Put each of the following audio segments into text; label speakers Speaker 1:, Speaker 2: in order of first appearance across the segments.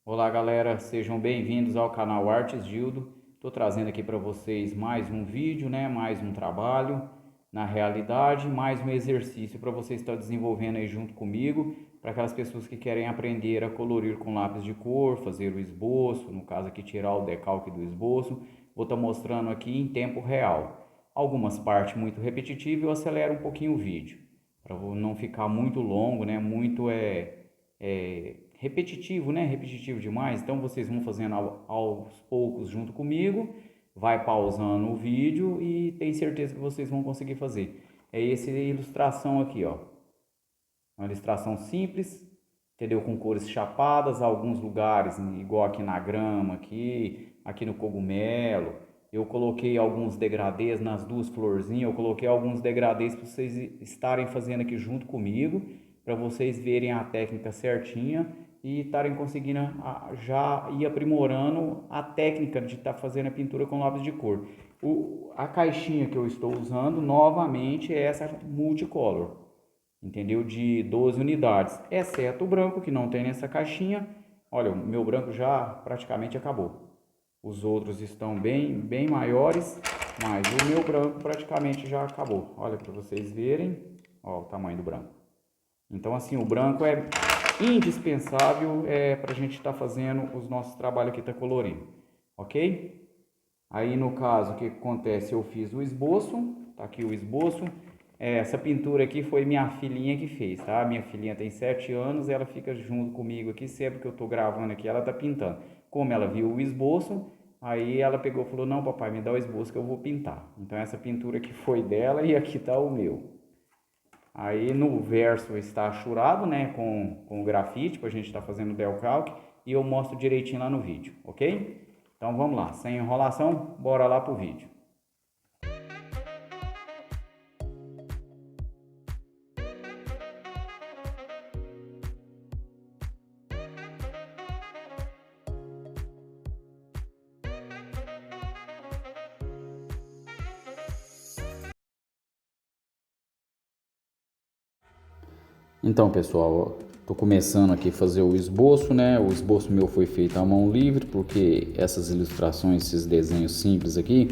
Speaker 1: Olá galera, sejam bem-vindos ao canal Artes Gildo. Estou trazendo aqui para vocês mais um vídeo, mais um trabalho, na realidade, mais um exercício para vocês estar desenvolvendo aí junto comigo, para aquelas pessoas que querem aprender a colorir com lápis de cor, fazer o esboço, no caso aqui tirar o decalque do esboço. Vou estar mostrando aqui em tempo real. Algumas partes muito repetitivas, eu acelero um pouquinho o vídeo, para não ficar muito longo, muito repetitivo, repetitivo demais. Então vocês vão fazendo aos poucos junto comigo, vai pausando o vídeo e tenho certeza que vocês vão conseguir fazer. É essa ilustração aqui, ó. Uma ilustração simples, entendeu? Com cores chapadas, alguns lugares, igual aqui na grama, aqui no cogumelo. Eu coloquei alguns degradês nas duas florzinhas, eu coloquei alguns degradês para vocês estarem fazendo aqui junto comigo, para vocês verem a técnica certinha e estarem conseguindo já ir aprimorando a técnica de estar fazendo a pintura com lápis de cor. A caixinha que eu estou usando novamente é essa multicolor, entendeu? De 12 unidades, exceto o branco que não tem nessa caixinha. Olha, o meu branco já praticamente acabou. Os outros estão bem maiores, mas o meu branco praticamente já acabou. Olha para vocês verem, ó, o tamanho do branco. Então assim, o branco é indispensável para a gente estar fazendo os nossos trabalhos aqui, tá colorindo, ok? Aí no caso, o que acontece? Eu fiz o esboço, tá aqui o esboço. Essa pintura aqui foi minha filhinha que fez, tá? Minha filhinha tem 7 anos, ela fica junto comigo aqui, sempre que eu tô gravando aqui, ela tá pintando. Como ela viu o esboço, aí ela pegou e falou, não papai, me dá o esboço que eu vou pintar. Então essa pintura aqui foi dela e aqui tá o meu. Aí no verso está achurado, com o grafite, para a gente estar fazendo o decalque, e eu mostro direitinho lá no vídeo, ok? Então vamos lá, sem enrolação, bora lá pro vídeo. Então, pessoal, estou começando aqui a fazer o esboço, O esboço meu foi feito à mão livre, porque essas ilustrações, esses desenhos simples aqui,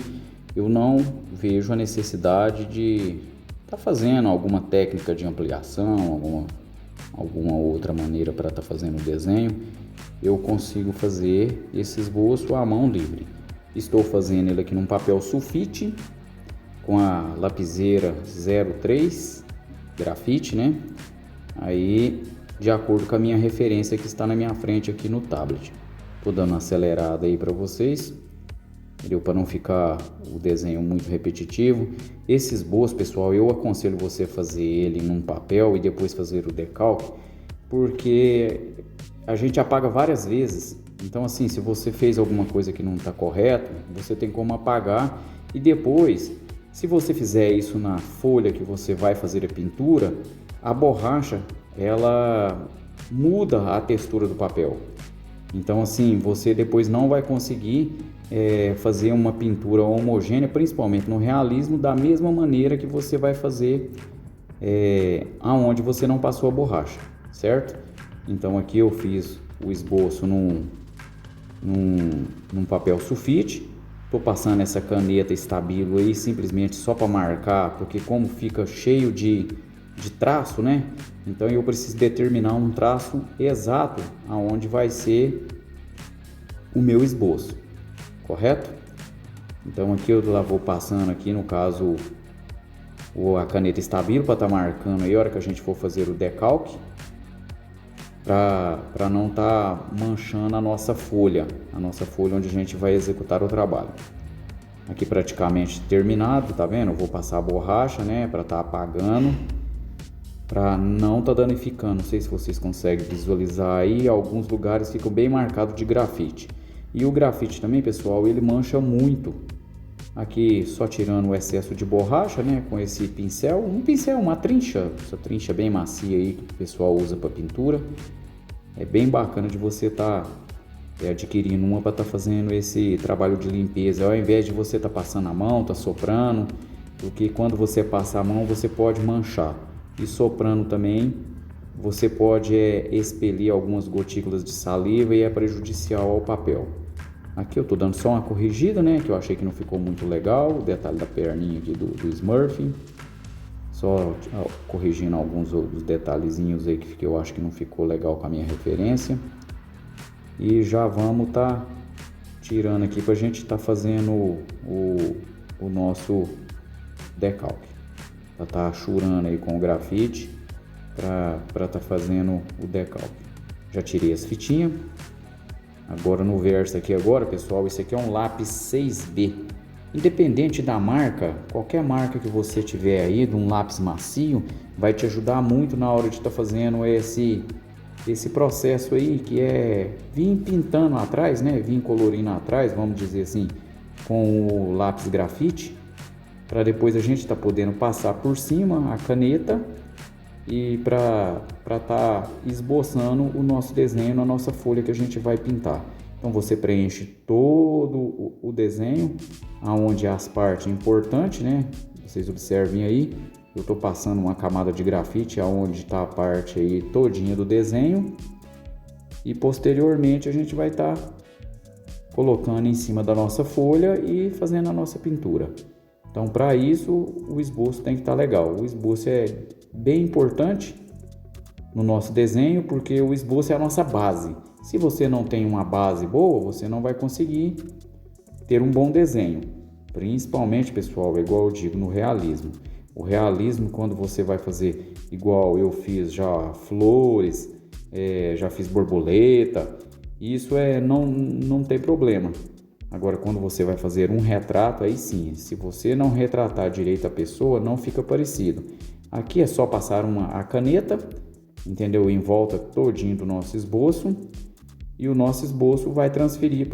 Speaker 1: eu não vejo a necessidade de estar fazendo alguma técnica de ampliação, alguma outra maneira para estar fazendo o desenho. Eu consigo fazer esse esboço à mão livre. Estou fazendo ele aqui num papel sulfite, com a lapiseira 03 grafite, Aí, de acordo com a minha referência que está na minha frente aqui no tablet. Tô dando uma acelerada aí para vocês, entendeu? Para não ficar o desenho muito repetitivo. Esse esboço, pessoal, eu aconselho você fazer ele num papel e depois fazer o decalque, porque a gente apaga várias vezes. Então, assim, se você fez alguma coisa que não está correta, você tem como apagar e depois, se você fizer isso na folha que você vai fazer a pintura, a borracha ela muda a textura do papel. Então assim, você depois não vai conseguir fazer uma pintura homogênea, principalmente no realismo, da mesma maneira que você vai fazer aonde você não passou a borracha, certo? Então aqui eu fiz o esboço num papel sulfite. Estou passando essa caneta estabilo aí simplesmente só para marcar, porque como fica cheio de traço, Então eu preciso determinar um traço exato aonde vai ser o meu esboço, correto? Então aqui eu lá vou passando aqui, no caso, a caneta estabilo para estar marcando aí a hora que a gente for fazer o decalque, para não estar manchando a nossa folha onde a gente vai executar o trabalho. Aqui praticamente terminado, tá vendo? Eu vou passar a borracha, para estar apagando, para não estar danificando. Não sei se vocês conseguem visualizar aí, alguns lugares ficam bem marcados de grafite. E o grafite também, pessoal, ele mancha muito. Aqui só tirando o excesso de borracha, com esse pincel, uma trincha, essa trincha bem macia aí que o pessoal usa para pintura. É bem bacana de você estar adquirindo uma para estar fazendo esse trabalho de limpeza, ao invés de você estar passando a mão, soprando, porque quando você passa a mão você pode manchar. E soprando também você pode expelir algumas gotículas de saliva e é prejudicial ao papel. Aqui eu tô dando só uma corrigida, né, que eu achei que não ficou muito legal, o detalhe da perninha aqui do Smurf. Só corrigindo alguns outros detalhezinhos aí que eu acho que não ficou legal com a minha referência. E já vamos tá tirando aqui pra gente tá fazendo o nosso decalque. Pra tá churando aí com o grafite pra tá fazendo o decalque. Já tirei as fitinhas. Agora no verso aqui agora, pessoal, esse aqui é um lápis 6B. Independente da marca, qualquer marca que você tiver aí, de um lápis macio, vai te ajudar muito na hora de estar fazendo esse processo aí, que é vir pintando atrás, né? Vir colorindo atrás, vamos dizer assim, com o lápis grafite, para depois a gente estar podendo passar por cima a caneta e para estar esboçando o nosso desenho na nossa folha que a gente vai pintar. Então você preenche todo o desenho, aonde as partes importantes, né? Vocês observem aí, eu estou passando uma camada de grafite aonde está a parte aí todinha do desenho e posteriormente a gente vai estar colocando em cima da nossa folha e fazendo a nossa pintura. Então, para isso, o esboço tem que estar legal. O esboço é bem importante no nosso desenho, porque o esboço é a nossa base. Se você não tem uma base boa, você não vai conseguir ter um bom desenho. Principalmente, pessoal, igual eu digo no realismo. O realismo, quando você vai fazer igual eu fiz já flores, já fiz borboleta, isso não tem problema. Agora, quando você vai fazer um retrato, aí sim, se você não retratar direito a pessoa, não fica parecido. Aqui é só passar a caneta, entendeu? Em volta todinho do nosso esboço, e o nosso esboço vai transferir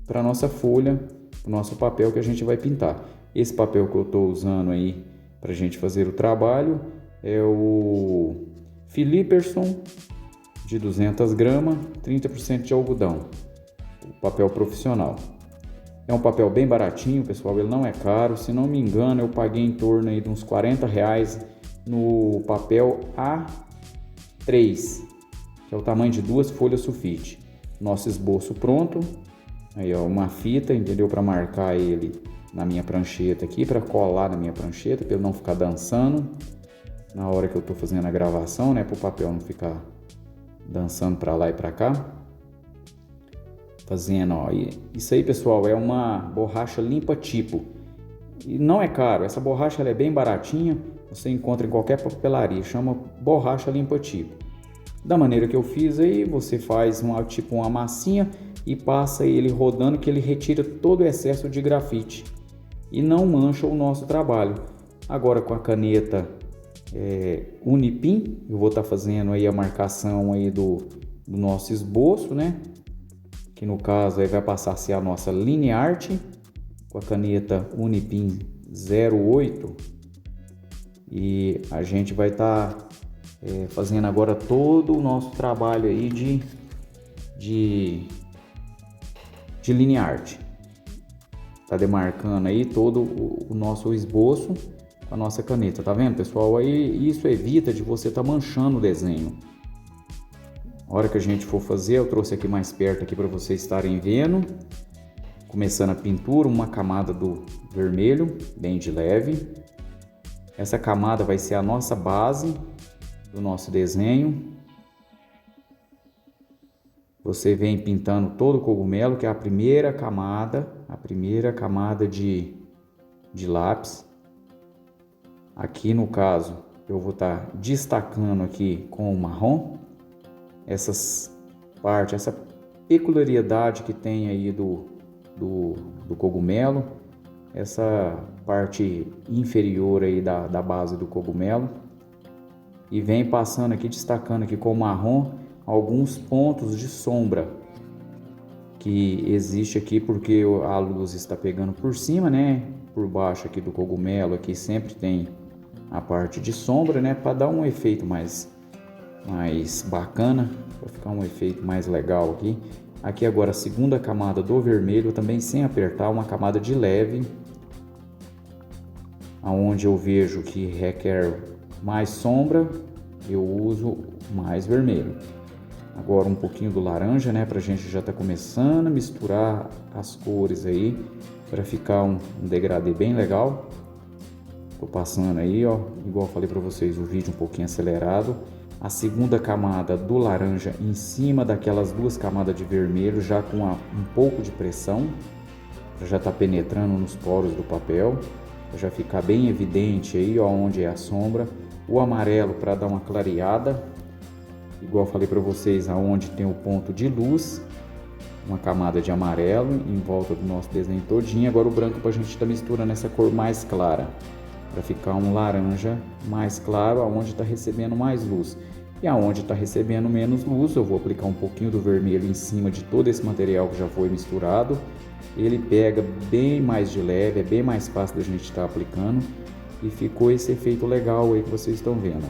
Speaker 1: para a nossa folha, o nosso papel que a gente vai pintar. Esse papel que eu estou usando aí para a gente fazer o trabalho é o Philipperson de 200 gramas, 30% de algodão. O papel profissional. É um papel bem baratinho, pessoal, ele não é caro. Se não me engano, eu paguei em torno aí de uns R$40 no papel A3, que é o tamanho de 2 folhas sulfite. Nosso esboço pronto. Aí, ó, uma fita, entendeu? Para marcar ele na minha prancheta aqui, para colar na minha prancheta, para ele não ficar dançando na hora que eu tô fazendo a gravação, né? Para o papel não ficar dançando para lá e para cá. Fazendo, ó, isso aí, pessoal, é uma borracha limpa tipo, e não é caro. Essa borracha ela é bem baratinha, você encontra em qualquer papelaria, chama borracha limpa tipo. Da maneira que eu fiz aí, você faz uma massinha e passa ele rodando, que ele retira todo o excesso de grafite e não mancha o nosso trabalho. Agora com a caneta Unipin, eu vou estar fazendo aí a marcação aí do nosso esboço, né? Que no caso aí vai passar a ser a nossa Lineart com a caneta Unipin 08, e a gente vai estar fazendo agora todo o nosso trabalho aí de Lineart. Tá demarcando aí todo o nosso esboço com a nossa caneta, tá vendo, pessoal? Aí isso evita de você estar manchando o desenho. A hora que a gente for fazer, eu trouxe aqui mais perto aqui para vocês estarem vendo. Começando a pintura, uma camada do vermelho, bem de leve. Essa camada vai ser a nossa base do nosso desenho. Você vem pintando todo o cogumelo, que é a primeira camada de lápis. Aqui no caso, eu vou estar destacando aqui com o marrom essas partes, essa peculiaridade que tem aí do cogumelo, essa parte inferior aí da base do cogumelo, e vem passando aqui, destacando aqui com o marrom alguns pontos de sombra que existe aqui, porque a luz está pegando por cima, né? Por baixo aqui do cogumelo aqui sempre tem a parte de sombra, né? Para dar um efeito mais bacana, para ficar um efeito mais legal aqui. Aqui agora a segunda camada do vermelho, também sem apertar, uma camada de leve, aonde eu vejo que requer mais sombra, eu uso mais vermelho. Agora um pouquinho do laranja, né, pra gente já tá começando a misturar as cores aí, para ficar um degradê bem legal. Tô passando aí, ó, igual eu falei para vocês, o vídeo um pouquinho acelerado. A segunda camada do laranja em cima daquelas duas camadas de vermelho, já com um pouco de pressão, já tá penetrando nos poros do papel, pra já ficar bem evidente aí, ó, onde é a sombra. O amarelo para dar uma clareada, igual eu falei para vocês, aonde tem o ponto de luz, uma camada de amarelo em volta do nosso desenho todinho. Agora o branco para a gente estar misturando essa cor mais clara, para ficar um laranja mais claro, aonde está recebendo mais luz. E aonde está recebendo menos luz, eu vou aplicar um pouquinho do vermelho em cima de todo esse material que já foi misturado. Ele pega bem mais de leve, é bem mais fácil da gente estar aplicando. E ficou esse efeito legal aí que vocês estão vendo.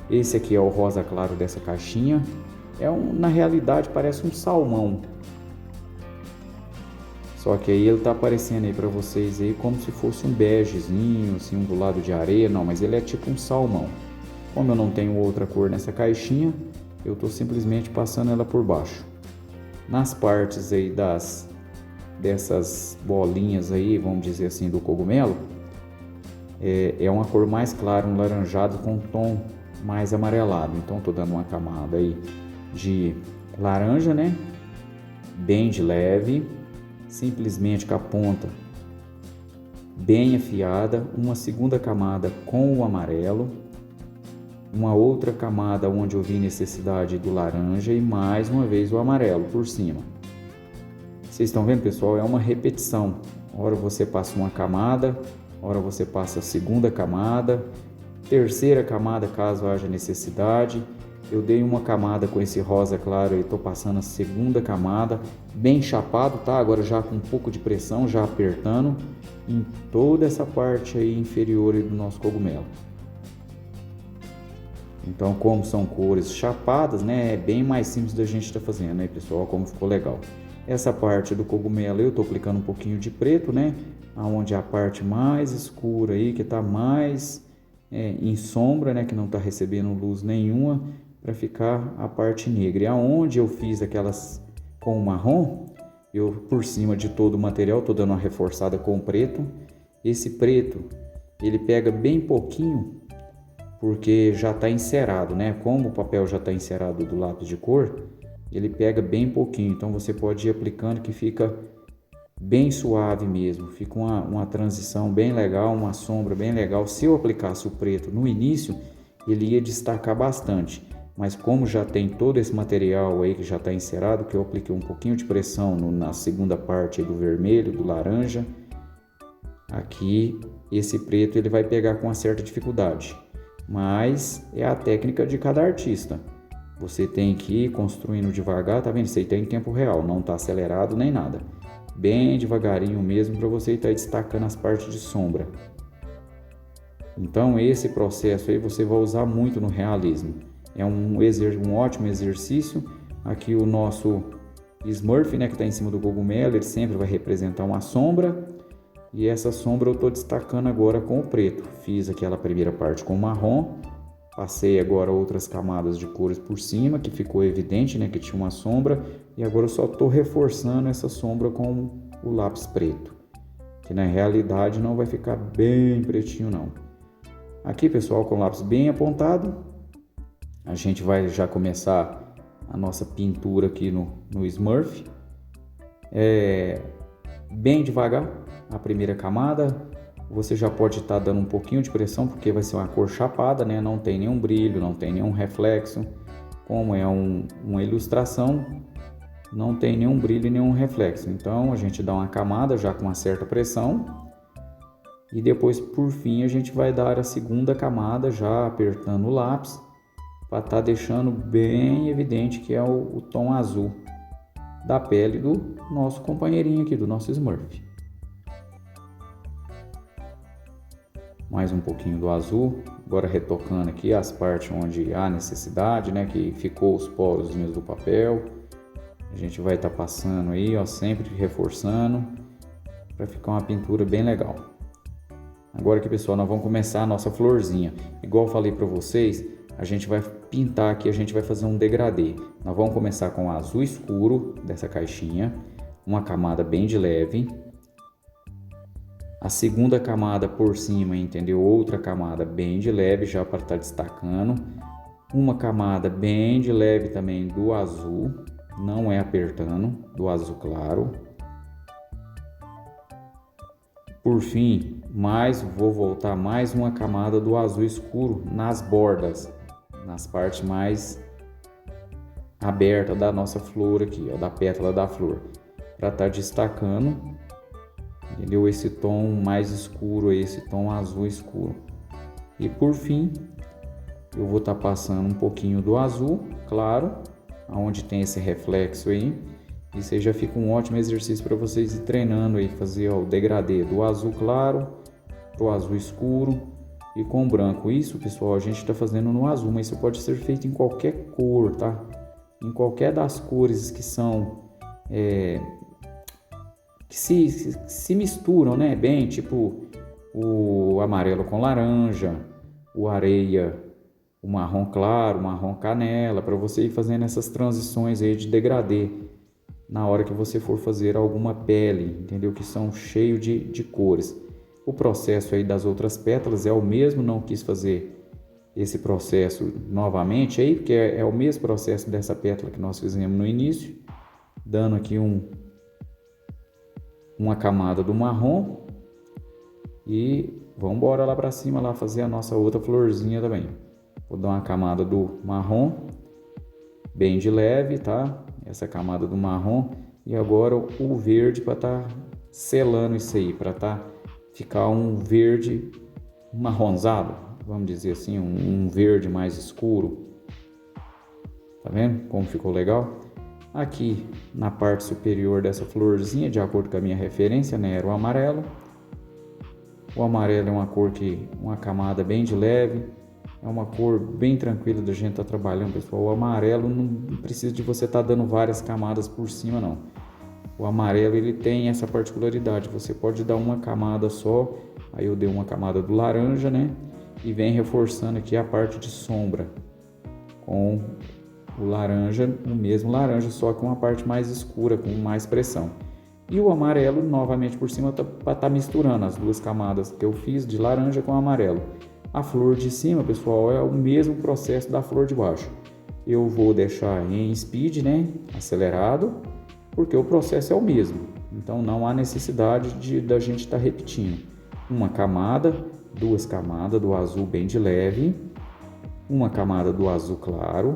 Speaker 1: Esse aqui é o rosa claro dessa caixinha. Na realidade parece um salmão. Só que aí ele tá aparecendo aí para vocês aí como se fosse um begezinho, assim, um do lado de areia. Não, mas ele é tipo um salmão. Como eu não tenho outra cor nessa caixinha, eu tô simplesmente passando ela por baixo. Nas partes aí dessas bolinhas aí, vamos dizer assim, do cogumelo, é uma cor mais clara, um laranjado com um tom mais amarelado. Então tô dando uma camada aí de laranja, né? Bem de leve, simplesmente com a ponta bem afiada, uma segunda camada com o amarelo, uma outra camada onde eu vi necessidade do laranja e mais uma vez o amarelo por cima. Vocês estão vendo, pessoal? É uma repetição. Ora você passa uma camada, ora você passa a segunda camada, terceira camada caso haja necessidade. Eu dei uma camada com esse rosa claro e estou passando a segunda camada, bem chapado, tá? Agora já com um pouco de pressão, já apertando em toda essa parte aí inferior aí do nosso cogumelo. Então, como são cores chapadas, né? É bem mais simples da gente estar fazendo, né, pessoal? Como ficou legal. Essa parte do cogumelo eu estou aplicando um pouquinho de preto, né? Aonde é a parte mais escura aí, que está mais em sombra, né? Que não está recebendo luz nenhuma, para ficar a parte negra. E aonde eu fiz aquelas com marrom, eu por cima de todo o material estou dando uma reforçada com preto. Esse preto, ele pega bem pouquinho, porque já está encerado, né? Como o papel já está encerado do lápis de cor, ele pega bem pouquinho. Então você pode ir aplicando que fica bem suave mesmo. Fica uma transição bem legal, uma sombra bem legal. Se eu aplicasse o preto no início, ele ia destacar bastante. Mas como já tem todo esse material aí que já está encerado, que eu apliquei um pouquinho de pressão na segunda parte do vermelho, do laranja, aqui esse preto ele vai pegar com uma certa dificuldade. Mas é a técnica de cada artista. Você tem que ir construindo devagar, tá vendo? Isso aí tá em tempo real, não tá acelerado nem nada. Bem devagarinho mesmo para você estar destacando as partes de sombra. Então esse processo aí você vai usar muito no realismo. É um ótimo exercício. Aqui o nosso Smurf, né, que está em cima do cogumelo, ele sempre vai representar uma sombra. E essa sombra eu estou destacando agora com o preto. Fiz aquela primeira parte com o marrom. Passei agora outras camadas de cores por cima, que ficou evidente, né, que tinha uma sombra. E agora eu só estou reforçando essa sombra com o lápis preto. Que na realidade não vai ficar bem pretinho não. Aqui, pessoal, com o lápis bem apontado, a gente vai já começar a nossa pintura aqui no Smurf. Bem devagar, a primeira camada. Você já pode estar dando um pouquinho de pressão, porque vai ser uma cor chapada, né? Não tem nenhum brilho, não tem nenhum reflexo. Como é uma ilustração, não tem nenhum brilho e nenhum reflexo. Então a gente dá uma camada já com uma certa pressão. E depois, por fim, a gente vai dar a segunda camada já apertando o lápis, para estar deixando bem evidente que é o tom azul da pele do nosso companheirinho aqui, do nosso Smurf. Mais um pouquinho do azul, agora retocando aqui as partes onde há necessidade, né, que ficou os poros do papel. A gente vai estar passando aí, ó, sempre reforçando, para ficar uma pintura bem legal. Agora aqui, pessoal, nós vamos começar a nossa florzinha. Igual eu falei para vocês, a gente vai pintar aqui, a gente vai fazer um degradê. Nós vamos começar com o azul escuro dessa caixinha, uma camada bem de leve. A segunda camada por cima, entendeu? Outra camada bem de leve, já para estar destacando. Uma camada bem de leve também do azul, não é apertando, do azul claro. Por fim, vou voltar mais uma camada do azul escuro nas bordas, nas partes mais abertas da nossa flor aqui, ó, da pétala da flor, para estar destacando, entendeu? Esse tom mais escuro, esse tom azul escuro. E por fim, eu vou estar passando um pouquinho do azul claro, aonde tem esse reflexo aí. Isso aí já fica um ótimo exercício para vocês ir treinando aí, fazer ó, o degradê do azul claro para o azul escuro e com branco. Isso, pessoal, a gente está fazendo no azul, mas isso pode ser feito em qualquer cor, tá? Em qualquer das cores que são que se misturam, né? Bem, tipo o amarelo com laranja, o areia, o marrom claro, o marrom canela, para você ir fazendo essas transições aí de degradê na hora que você for fazer alguma pele, entendeu? Que são cheio de cores. O processo aí das outras pétalas é o mesmo, não quis fazer esse processo novamente aí, porque é o mesmo processo dessa pétala que nós fizemos no início, dando aqui uma camada do marrom e vamos embora lá para cima lá fazer a nossa outra florzinha também. Vou dar uma camada do marrom bem de leve, tá? Essa camada do marrom e agora o verde para estar selando isso aí, para ficar um verde marronzado, vamos dizer assim, um verde mais escuro. Tá vendo como ficou legal? Aqui na parte superior dessa florzinha, de acordo com a minha referência, né, era o amarelo. O amarelo é uma cor uma camada bem de leve. É uma cor bem tranquila da gente estar trabalhando, pessoal. O amarelo não precisa de você estar dando várias camadas por cima, não. O amarelo ele tem essa particularidade. Você pode dar uma camada só. Aí eu dei uma camada do laranja, né? E vem reforçando aqui a parte de sombra com o laranja, o mesmo laranja, só com uma parte mais escura, com mais pressão. E o amarelo novamente por cima para estar misturando as duas camadas que eu fiz de laranja com amarelo. A flor de cima, pessoal, é o mesmo processo da flor de baixo. Eu vou deixar em speed, né, acelerado, porque o processo é o mesmo. Então não há necessidade da gente estar repetindo. Uma camada, duas camadas do azul bem de leve, uma camada do azul claro,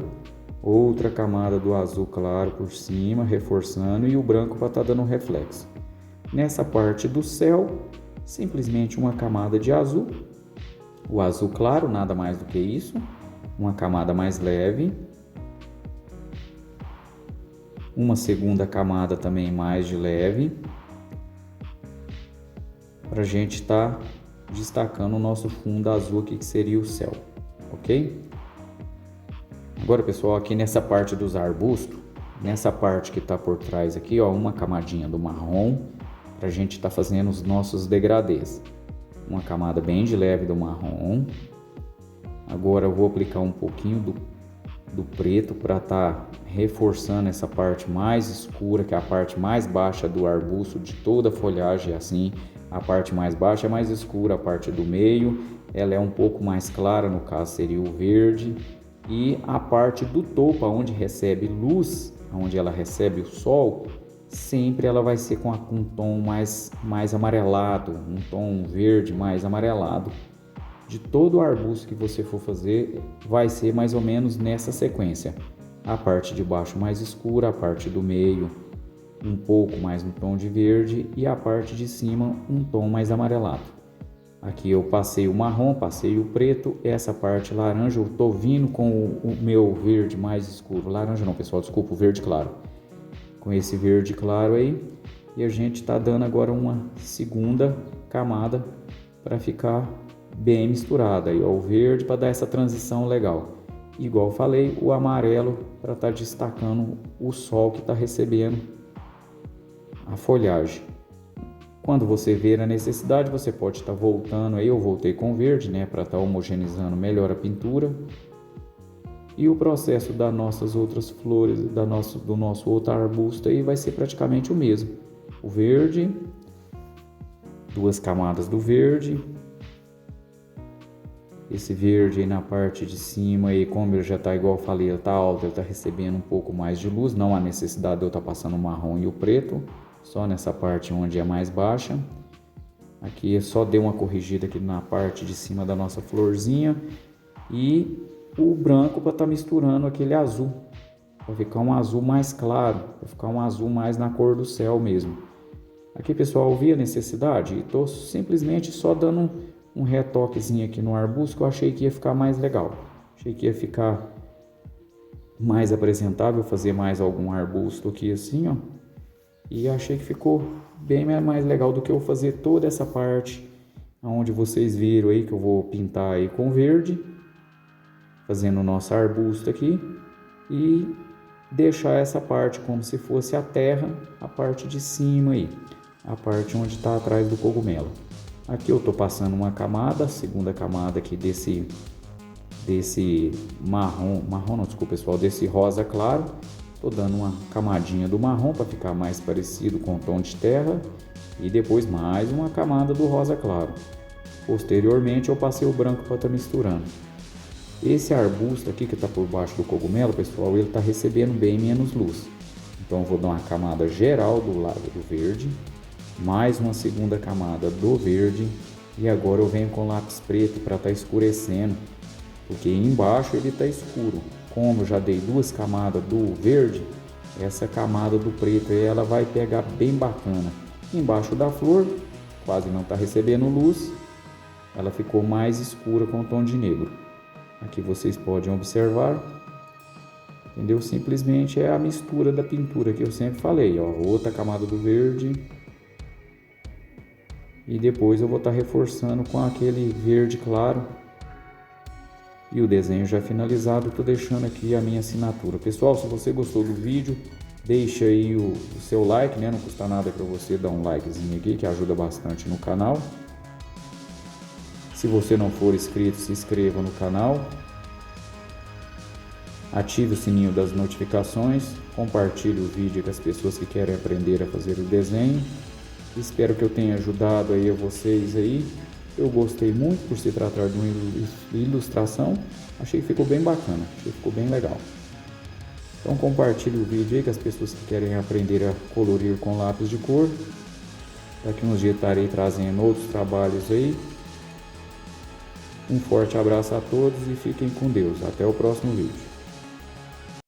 Speaker 1: outra camada do azul claro por cima, reforçando, e o branco para estar dando reflexo. Nessa parte do céu, simplesmente uma camada de azul. O azul claro, nada mais do que isso, uma camada mais leve, uma segunda camada também mais de leve, para a gente estar destacando o nosso fundo azul aqui, que seria o céu, ok? Agora, pessoal, aqui nessa parte dos arbustos, nessa parte que está por trás aqui, ó, uma camadinha do marrom, para a gente estar fazendo os nossos degradês. Uma camada bem de leve do marrom. Agora eu vou aplicar um pouquinho do preto para estar reforçando essa parte mais escura, que é a parte mais baixa do arbusto, de toda a folhagem assim. A parte mais baixa é mais escura, a parte do meio ela é um pouco mais clara, no caso seria o verde. E a parte do topo, onde recebe luz, onde ela recebe o sol, sempre ela vai ser com um tom mais amarelado, um tom verde mais amarelado. De todo o arbusto que você for fazer, vai ser mais ou menos nessa sequência. A parte de baixo mais escura, a parte do meio um pouco mais no tom de verde e a parte de cima um tom mais amarelado. Aqui eu passei o marrom, passei o preto, essa parte laranja eu tô vindo com o meu verde mais escuro. Laranja não, pessoal, desculpa, o verde claro. Com esse verde claro aí, e a gente está dando agora uma segunda camada para ficar bem misturada. Aí, ó, o verde para dar essa transição legal. Igual eu falei, o amarelo para estar destacando o sol que está recebendo a folhagem. Quando você ver a necessidade, você pode estar voltando aí. Eu voltei com verde, né, para estar homogeneizando melhor a pintura. E o processo das nossas outras flores, do nosso outro arbusto aí vai ser praticamente o mesmo. O verde, 2 camadas do verde. Esse verde aí na parte de cima, aí, como ele já está igual eu falei, ele está alto, ele está recebendo um pouco mais de luz. Não há necessidade de eu estar passando o marrom e o preto, só nessa parte onde é mais baixa. Aqui só dei uma corrigida aqui na parte de cima da nossa florzinha. E o branco para estar misturando aquele azul, para ficar um azul mais claro, para ficar um azul mais na cor do céu mesmo. Aqui, pessoal, eu vi a necessidade e estou simplesmente só dando um retoquezinho aqui no arbusto que eu achei que ia ficar mais legal. Achei que ia ficar mais apresentável, fazer mais algum arbusto aqui assim, ó. E achei que ficou bem mais legal do que eu fazer toda essa parte onde vocês viram aí que eu vou pintar aí com verde, fazendo o nosso arbusto aqui e deixar essa parte como se fosse a terra, a parte de cima aí, a parte onde está atrás do cogumelo. Aqui eu estou passando uma camada, a segunda camada aqui desse marrom não, desculpa pessoal, desse rosa claro. Estou dando uma camadinha do marrom para ficar mais parecido com o tom de terra e depois mais uma camada do rosa claro. Posteriormente eu passei o branco para estar misturando. Esse arbusto aqui que está por baixo do cogumelo, pessoal, ele está recebendo bem menos luz. Então eu vou dar uma camada geral do lado do verde, mais uma segunda camada do verde e agora eu venho com lápis preto para estar escurecendo, porque embaixo ele está escuro. Como eu já dei 2 camadas do verde, essa camada do preto aí, ela vai pegar bem bacana. Embaixo da flor, quase não está recebendo luz, ela ficou mais escura com o tom de negro. Aqui vocês podem observar, entendeu? Simplesmente é a mistura da pintura que eu sempre falei, ó. Outra camada do verde. E depois eu vou estar reforçando com aquele verde claro. E o desenho já finalizado, estou deixando aqui a minha assinatura. Pessoal, se você gostou do vídeo, deixa aí o seu like, né? Não custa nada para você dar um likezinho aqui, que ajuda bastante no canal. Se você não for inscrito, se inscreva no canal. Ative o sininho das notificações. Compartilhe o vídeo com as pessoas que querem aprender a fazer o desenho. Espero que eu tenha ajudado aí a vocês aí. Eu gostei muito por se tratar de uma ilustração. Achei que ficou bem bacana, achei que ficou bem legal. Então compartilhe o vídeo aí com as pessoas que querem aprender a colorir com lápis de cor. Daqui uns dias estarei trazendo outros trabalhos aí. Um forte abraço a todos e fiquem com Deus. Até o próximo vídeo.